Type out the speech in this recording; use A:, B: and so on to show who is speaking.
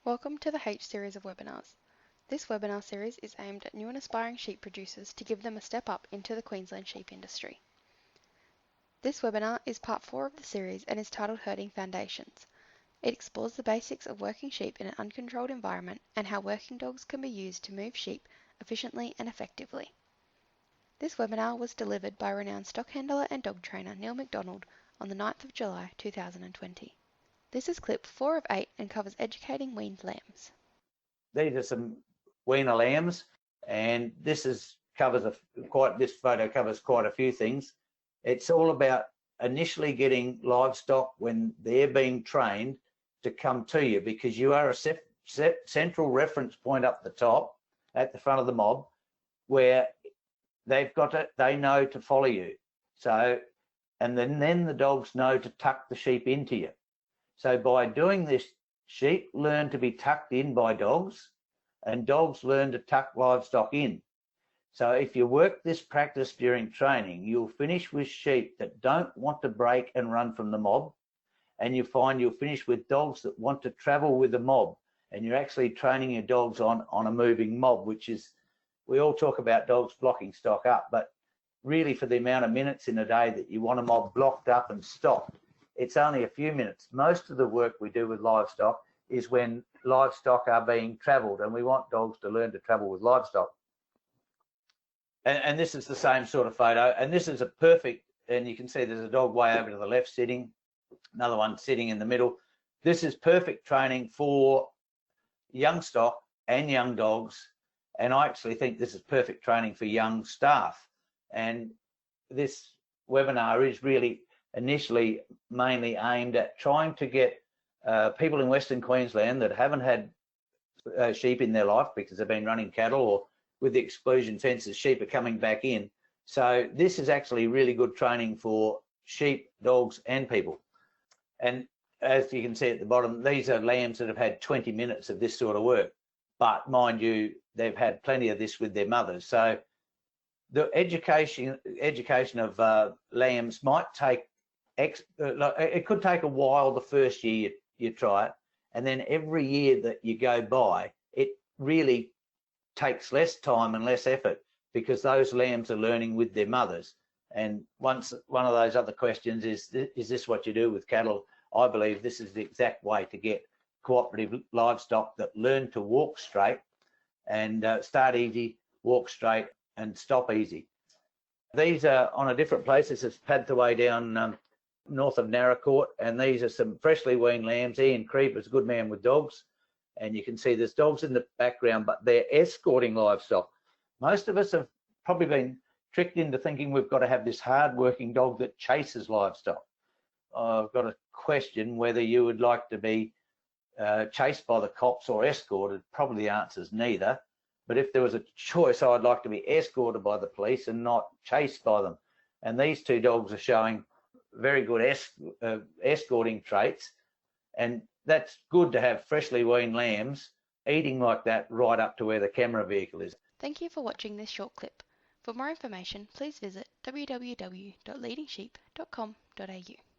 A: Welcome to the H series of webinars. This webinar series is aimed at new and aspiring sheep producers to give them a step up into the Queensland sheep industry. This webinar is part 4 of the series and is titled Herding Foundations. It explores the basics of working sheep in an uncontrolled environment and how working dogs can be used to move sheep efficiently and effectively. This webinar was delivered by renowned stock handler and dog trainer Neil McDonald on the 9th of July 2020. This is clip 4 of 8 and covers educating weaned lambs.
B: These are some weaner lambs, and this photo covers quite a few things. It's all about initially getting livestock when they're being trained to come to you, because you are a central reference point up the top at the front of the mob where they know to follow you. So, and then the dogs know to tuck the sheep into you. So by doing this, sheep learn to be tucked in by dogs, and dogs learn to tuck livestock in. So if you work this practice during training, you'll finish with sheep that don't want to break and run from the mob, and you find you'll finish with dogs that want to travel with the mob, and you're actually training your dogs on a moving mob, which is, we all talk about dogs blocking stock up, but really for the amount of minutes in a day that you want a mob blocked up and stopped, it's only a few minutes. Most of the work we do with livestock is when livestock are being travelled, and we want dogs to learn to travel with livestock. And this is the same sort of photo, and this is a perfect, and you can see there's a dog way over to the left sitting, another one sitting in the middle. This is perfect training for young stock and young dogs, and I actually think this is perfect training for young staff. And this webinar is really initially mainly aimed at trying to get people in Western Queensland that haven't had sheep in their life because they've been running cattle, or with the exclusion fences, sheep are coming back in. So this is actually really good training for sheep, dogs and people. And as you can see at the bottom, these are lambs that have had 20 minutes of this sort of work. But mind you, they've had plenty of this with their mothers. So the education of lambs might take, it could take a while the first year you try it, and then every year that you go by, it really takes less time and less effort, because those lambs are learning with their mothers. And once one of those other questions is this what you do with cattle? I believe this is the exact way to get cooperative livestock that learn to walk straight and start easy, walk straight and stop easy. These are on a different place. This is Padthaway down north of Narracourt, and these are some freshly weaned lambs. Ian Creep is a good man with dogs, and you can see there's dogs in the background, but they're escorting livestock. Most of us have probably been tricked into thinking we've got to have this hard-working dog that chases livestock. I've got a question whether you would like to be chased by the cops or escorted. Probably the answer is neither. But if there was a choice, I'd like to be escorted by the police and not chased by them. And these two dogs are showing very good escorting traits. And that's good to have freshly weaned lambs eating like that right up to where the camera vehicle is.
A: Thank you for watching this short clip. For more information, please visit www.leadingsheep.com.au.